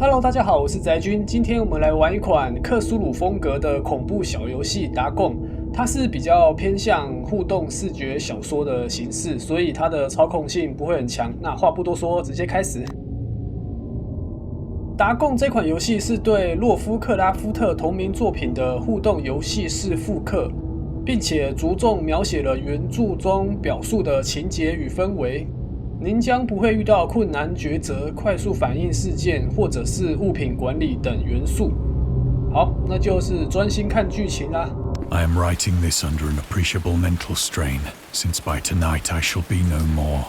Hello， 大家好，我是宅君。今天我们来玩一款克苏鲁风格的恐怖小游戏《Dagon》，它是比较偏向互动视觉小说的形式，所以它的操控性不会很强。那话不多说，直接开始。Dagon 这款游戏是对洛夫克拉夫特同名作品的互动游戏式复刻，并且着重描写了原著中表述的情节与氛围。您将不会遇到困难抉择、快速反应事件或者是物品管理等元素。好，那就是专心看剧情啦。I am writing this under an appreciable mental strain, since by tonight I shall be no more.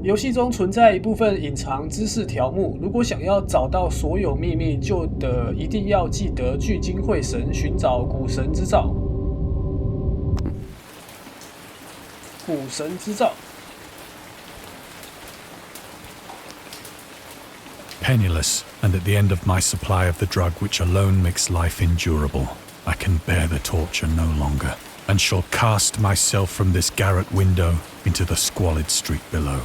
游戏中存在一部分隐藏知识条目，如果想要找到所有秘密，就一定要记得聚精会神寻找古神之兆。古神之兆。Penniless, and at the end of my supply of the drug which alone makes life endurable, I can bear the torture no longer, and shall cast myself from this garret window into the squalid street below.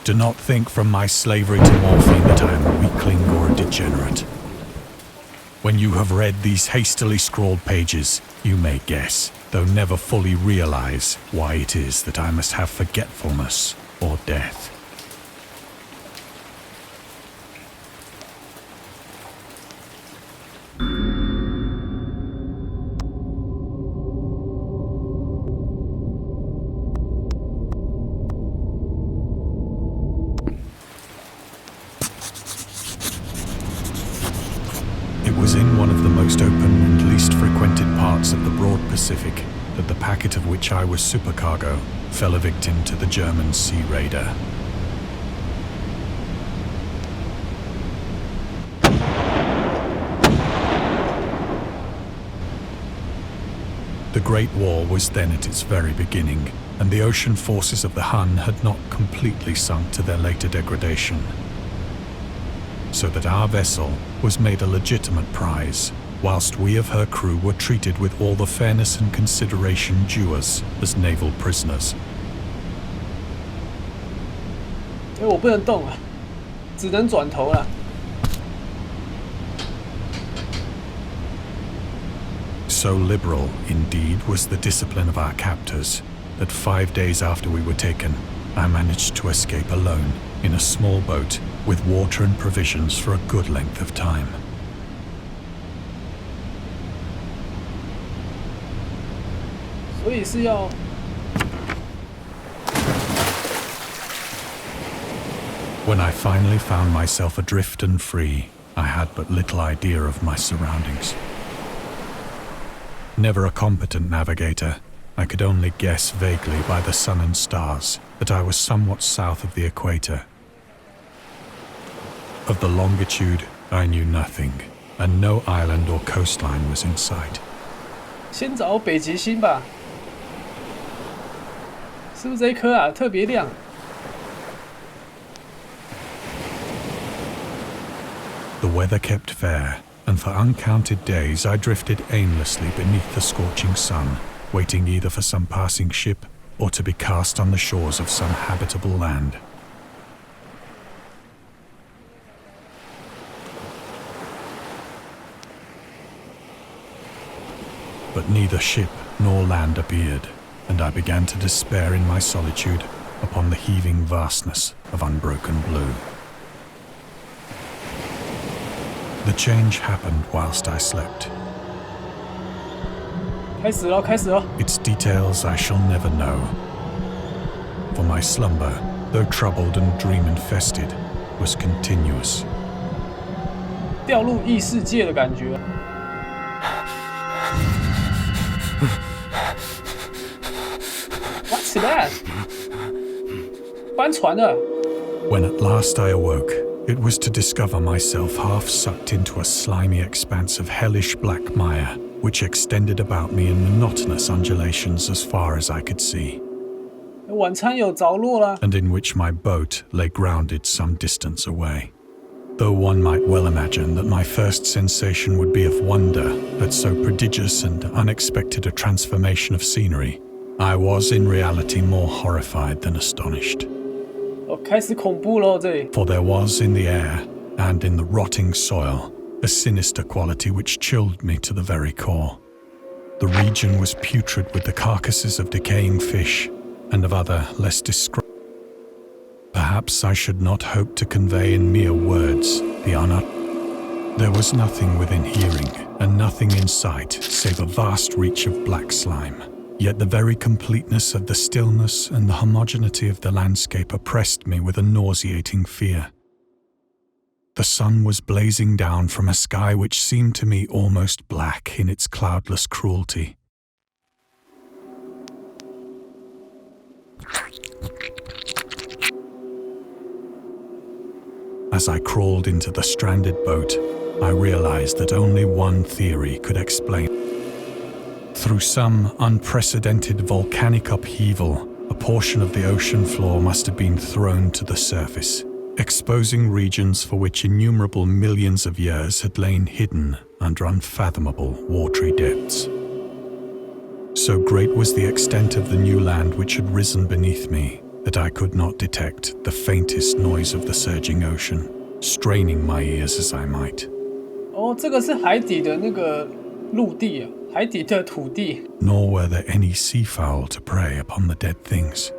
Do not think from my slavery to morphine that I am a weakling or a degenerate. When you have read these hastily scrawled pages, you may guess, though never fully realize, why it is that I must have forgetfulness or death. It was in one of the most open and least frequented parts of the broad Pacific that the packet of which I was supercargo fell a victim to the German sea raider. The Great War was then at its very beginning, and the ocean forces of the Hun had not completely sunk to their later degradation, so that our vessel was made a legitimate prize, whilst we of her crew were treated with all the fairness and consideration due us as naval prisoners. 我不能动啊，只能转头了。So liberal, indeed, was the discipline of our captors, that 5 days after we were taken, I managed to escape alone in a small boat with water and provisions for a good length of time. 所以是要。When I finally found myself adrift and free, I had but little idea of my surroundings. Never a competent navigator, I could only guess vaguely by the sun and stars that I was somewhat south of the equator. Of the longitude, I knew nothing, and no island or coastline was in sight. 先找北极星吧，是不是这一颗啊？特别亮。The weather kept fair, and for uncounted days I drifted aimlessly beneath the scorching sun, waiting either for some passing ship or to be cast on the shores of some habitable land. But neither ship nor land appeared, and I began to despair in my solitude upon the heaving vastness of unbroken blue. The change happened whilst I slept. 开始了，开始了。 Its details I shall never know. For my slumber, though troubled and dream-infested, was continuous. 掉入异世界的感觉。What's that？ 翻船了。 When at last I awoke, it was to discover myself half sucked into a slimy expanse of hellish black mire, which extended about me in monotonous undulations as far as I could see. 晚餐有着落啦。 And in which my boat lay grounded some distance away. Though one might well imagine that my first sensation would be of wonder at so prodigious and unexpected a transformation of scenery, I was in reality more horrified than astonished. 开始恐怖咯这里。 For there was in the air and in the rotting soil a sinister quality which chilled me to the very core. The region was putrid with the carcasses of decaying fish and of other less describable. Perhaps I should not hope to convey in mere words the There was nothing within hearing and nothing in sight save a vast reach of black slime. Yet the very completeness of the stillness and the homogeneity of the landscape oppressed me with a nauseating fear. The sun was blazing down from a sky which seemed to me almost black in its cloudless cruelty. As I crawled into the stranded boat, I realized that only one theory could explain. Through some unprecedented volcanic upheaval, a portion of the ocean floor must have been thrown to the surface, exposing regions for which innumerable millions of years had lain hidden under unfathomable watery depths. So great was the extent of the new land which had risen beneath me that I could not detect the faintest noise of the surging ocean, straining my ears as I might. 这个是海底的那个陆地啊，海底的土地。 Nor were there any seafowl to prey upon the dead things.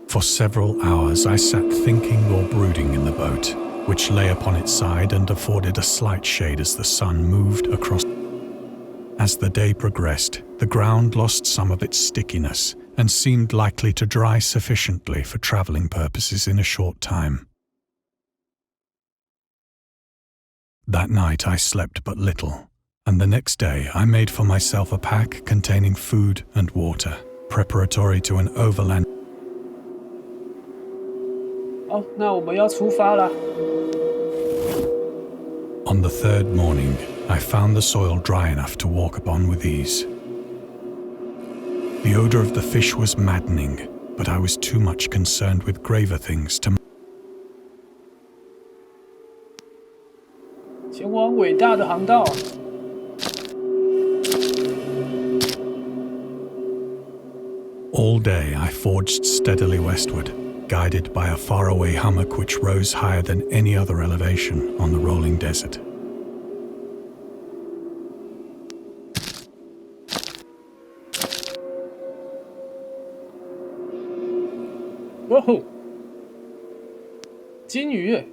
For several hours I sat thinking or brooding in the boat, which lay upon its side and afforded a slight shade as the sun moved across. As the day progressed, the ground lost some of its stickiness and seemed likely to dry sufficiently for traveling purposes in a short time. That night I slept but little, and the next day I made for myself a pack containing food and water, preparatory to an overland. 好，那我们要出发了。 On the third morning, I found the soil dry enough to walk upon with ease. The odor of the fish was maddening, but I was too much concerned with graver things to. 前往伟大的航道。 All day I forged steadily westward, guided by a faraway hummock which rose higher than any other elevation on the rolling desert. Oh, 金鱼耶！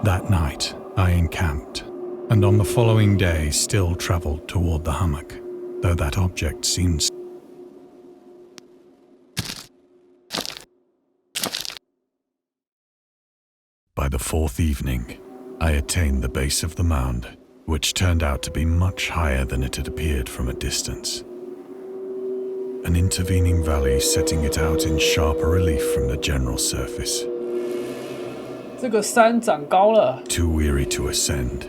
That night I encamped, and on the following day still traveled toward the hummock, though that object seemed. By the fourth evening, I attained the base of the mound, which turned out to be much higher than it had appeared from a distance. An intervening valley setting it out in sharper relief from the general surface. 这个山长高了。 Too weary to ascend,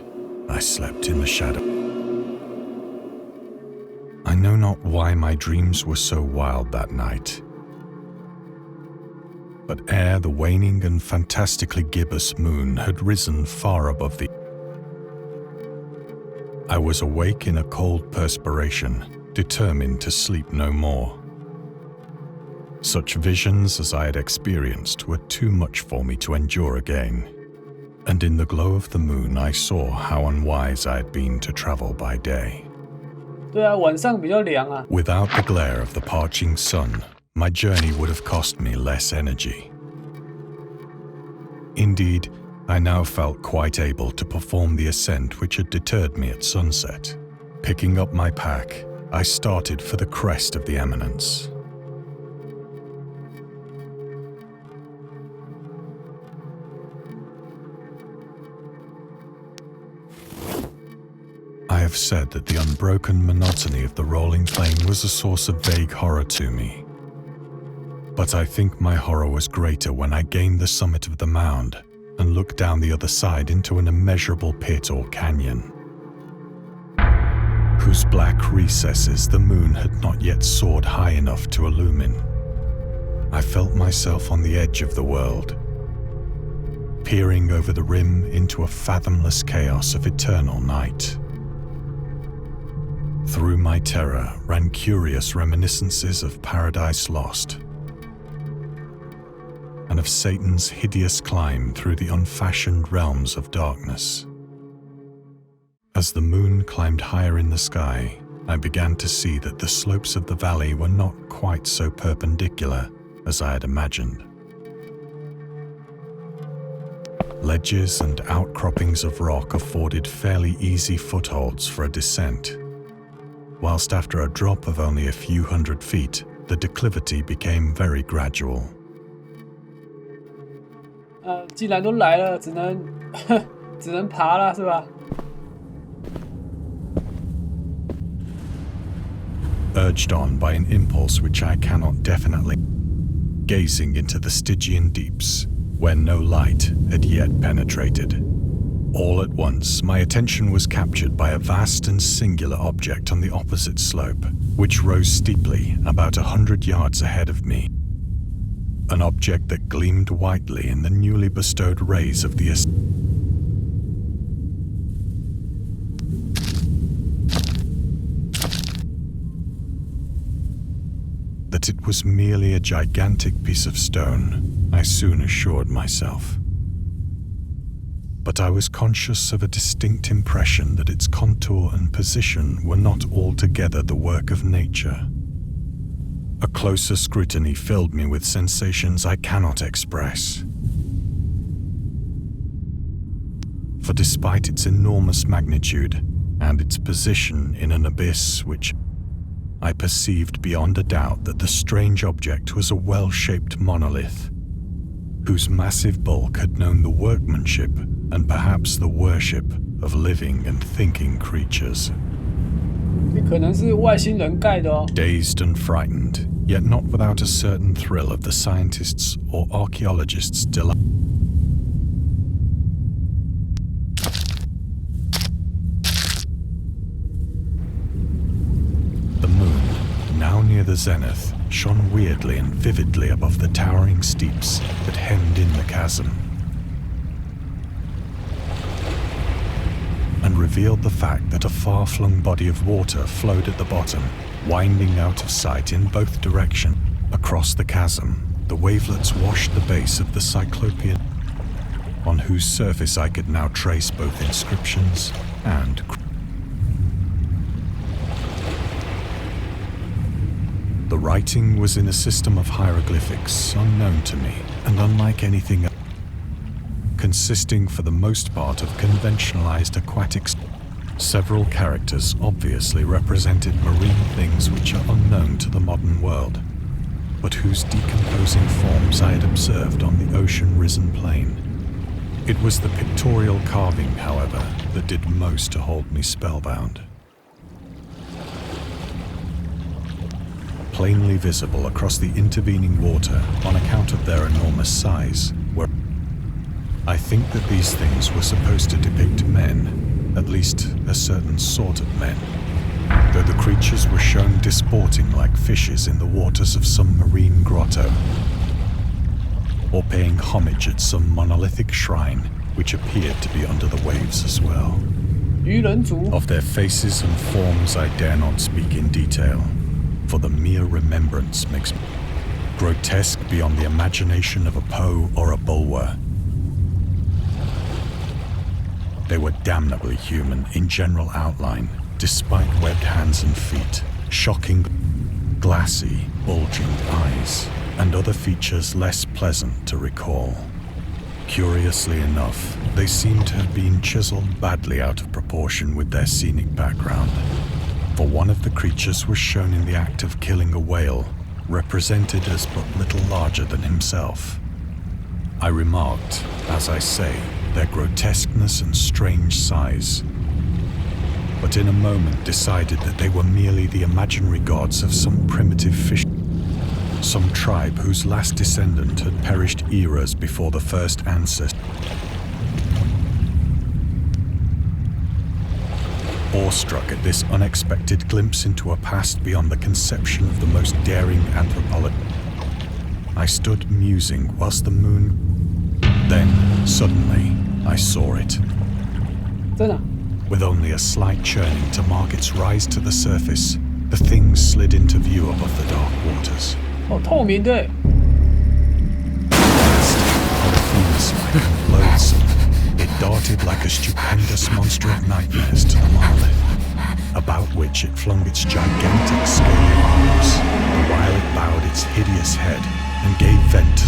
I slept in the shadow. I know not why my dreams were so wild that night. But ere the waning and fantastically gibbous moon had risen far above the. I was awake in a cold perspiration, determined to sleep no more. Such visions as I had experienced were too much for me to endure again, and in the glow of the moon I saw how unwise I had been to travel by day. 对啊，晚上比较凉啊。 Without the glare of the parching sun, my journey would have cost me less energy. Indeed, I now felt quite able to perform the ascent which had deterred me at sunset. Picking up my pack, I started for the crest of the eminence. I have said that the unbroken monotony of the rolling plain was a source of vague horror to me. But I think my horror was greater when I gained the summit of the mound and looked down the other side into an immeasurable pit or canyon. whose black recesses the moon had not yet soared high enough to illumine. I felt myself on the edge of the world, peering over the rim into a fathomless chaos of eternal night. Through my terror ran curious reminiscences of Paradise Lost, and of Satan's hideous climb through the unfashioned realms of darkness. As the moon climbed higher in the sky, I began to see that the slopes of the valley were not quite so perpendicular as I had imagined. Ledges and outcroppings of rock afforded fairly easy footholds for a descent, whilst after a drop of only a few hundred feet, the declivity became very gradual. 既然都来了，只能爬了，是吧？ Urged on by an impulse which I cannot definitely, gazing into the Stygian deeps, where no light had yet penetrated. All at once, my attention was captured by a vast and singular object on the opposite slope, which rose steeply about 100 yards ahead of me. An object that gleamed whitely in the newly bestowed rays of the That it was merely a gigantic piece of stone, I soon assured myself. But I was conscious of a distinct impression that its contour and position were not altogether the work of nature. A closer scrutiny filled me with sensations I cannot express. For despite its enormous magnitude and its position in an abyss which I perceived beyond a doubt that the strange object was a well-shaped monolith, whose massive bulk had known the workmanship and perhaps the worship of living and thinking creatures. 可能是外星人盖的哦。 Dazed and frightened, yet not without a certain thrill of the scientists' or archaeologists' delight. The moon, now near the zenith, shone weirdly and vividly above the towering steeps that hemmed in the chasm, and revealed the fact that a far-flung body of water flowed at the bottom, winding out of sight in both directions. Across the chasm, the wavelets washed the base of the Cyclopean, on whose surface I could now trace both inscriptions and The writing was in a system of hieroglyphics unknown to me and unlike anything else, consisting for the most part of conventionalized aquatics. Several characters obviously represented marine things which are unknown to the modern world, but whose decomposing forms I had observed on the ocean-risen plain. It was the pictorial carving, however, that did most to hold me spellbound. Plainly visible across the intervening water on account of their enormous size were... I think that these things were supposed to depict men, at least a certain sort of men, though the creatures were shown disporting like fishes in the waters of some marine grotto, or paying homage at some monolithic shrine which appeared to be under the waves as well. 鱼人族 Of their faces and forms I dare not speak in detail, for the mere remembrance makes me grotesque beyond the imagination of a Poe or a Bulwer. They were damnably human in general outline, despite webbed hands and feet, shocking, glassy, bulging eyes, and other features less pleasant to recall. Curiously enough, they seemed to have been chiseled badly out of proportion with their scenic background, for one of the creatures was shown in the act of killing a whale, represented as but little larger than himself. I remarked, as I say, their grotesqueness and strange size, but in a moment decided that they were merely the imaginary gods of some primitive fish, some tribe whose last descendant had perished eras before the first ancestor. Awestruck at this unexpected glimpse into a past beyond the conception of the most daring anthropologist, I stood musing whilst the moon... Then, suddenly, I saw it. 真的。 With only a slight churning to mark its rise to the surface, the thing slid into view above the dark waters. 哦，透明的。 Polyphemus-like and loathsome, it darted like a stupendous monster of nightmares to the monolith, about which it flung its gigantic scaly arms, while it bowed its hideous head and gave vent to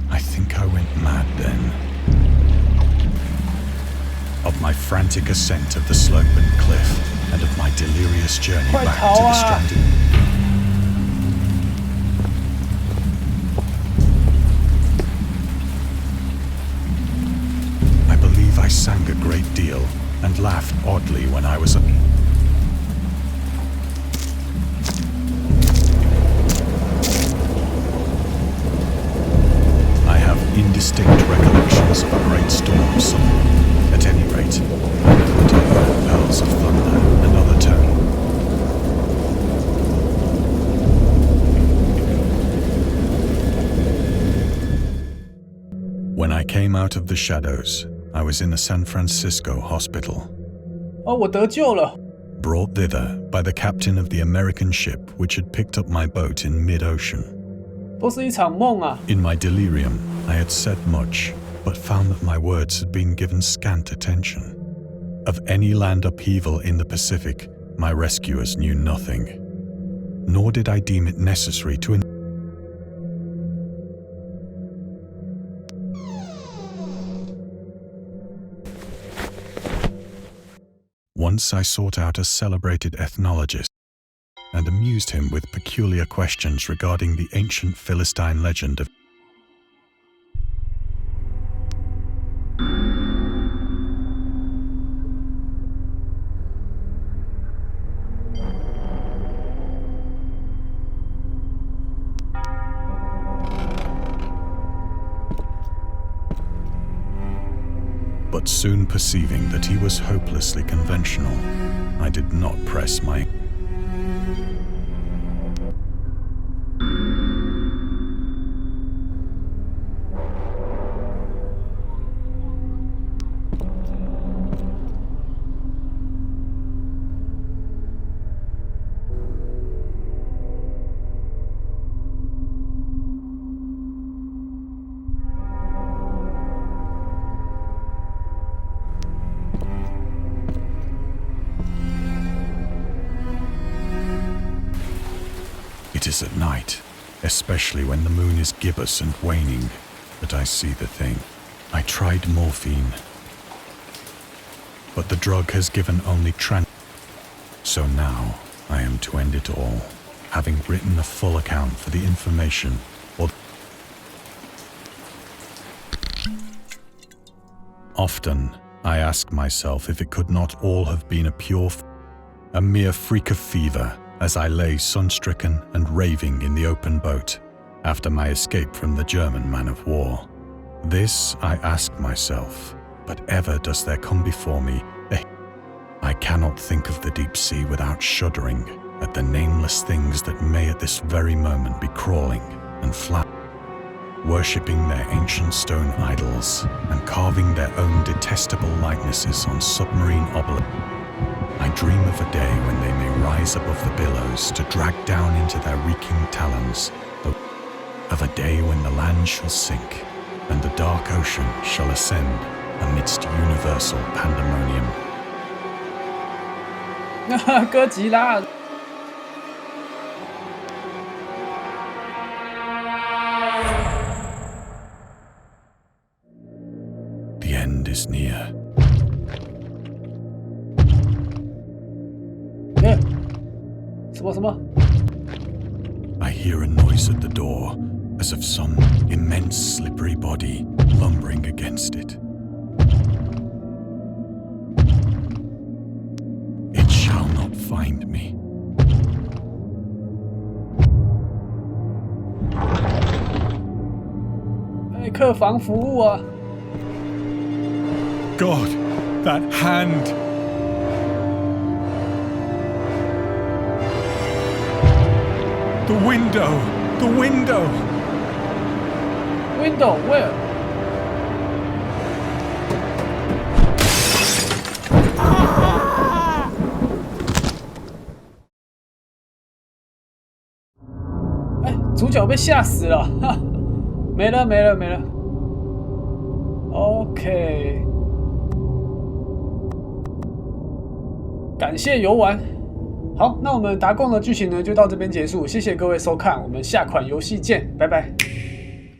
I think I went mad then. Of my frantic ascent of the slope and cliff, and of my delirious journey back to the stranded... I believe I sang a great deal and laughed oddly when I was... Indistinct recollections of a great storm somewhere. At any rate, I thought I heard bells of thunder and other tones. When I came out of the shadows, I was in a San Francisco hospital. 哦，我得救了。 Brought thither by the captain of the American ship which had picked up my boat in mid-ocean. 都是一场梦啊。 In my delirium, I had said much, but found that my words had been given scant attention. Of any land upheaval in the Pacific, my rescuers knew nothing. Nor did I deem it necessary to... Once I sought out a celebrated ethnologist and amused him with peculiar questions regarding the ancient Philistine legend of... But soon perceiving that he was hopelessly conventional, I did not press my... It is at night, especially when the moon is gibbous and waning, that I see the thing. I tried morphine, but the drug has given only So now I am to end it all, having written a full account for the information or... Often I ask myself if it could not all have been a mere freak of fever, as I lay sun-stricken and raving in the open boat after my escape from the German man-of-war. This I ask myself, but ever does there come before me I cannot think of the deep sea without shuddering at the nameless things that may at this very moment be crawling and worshipping their ancient stone idols and carving their own detestable likenesses on submarine obelisks. I dream of a day when they may rise above the billows to drag down into their reeking talons, of a day when the land shall sink and the dark ocean shall ascend amidst universal pandemonium. 哥吉拉。The end is near. 什么 I hear a noise at the door, as of some immense slippery body lumbering against it. It shall not find me. 客房服务啊。God, that hand! The window! The window! Window where? 哎，主角被吓死了，哈，没了。OK， 感谢游玩。好，那我们达贡的剧情呢就到这边结束，谢谢各位收看，我们下款游戏见，拜拜。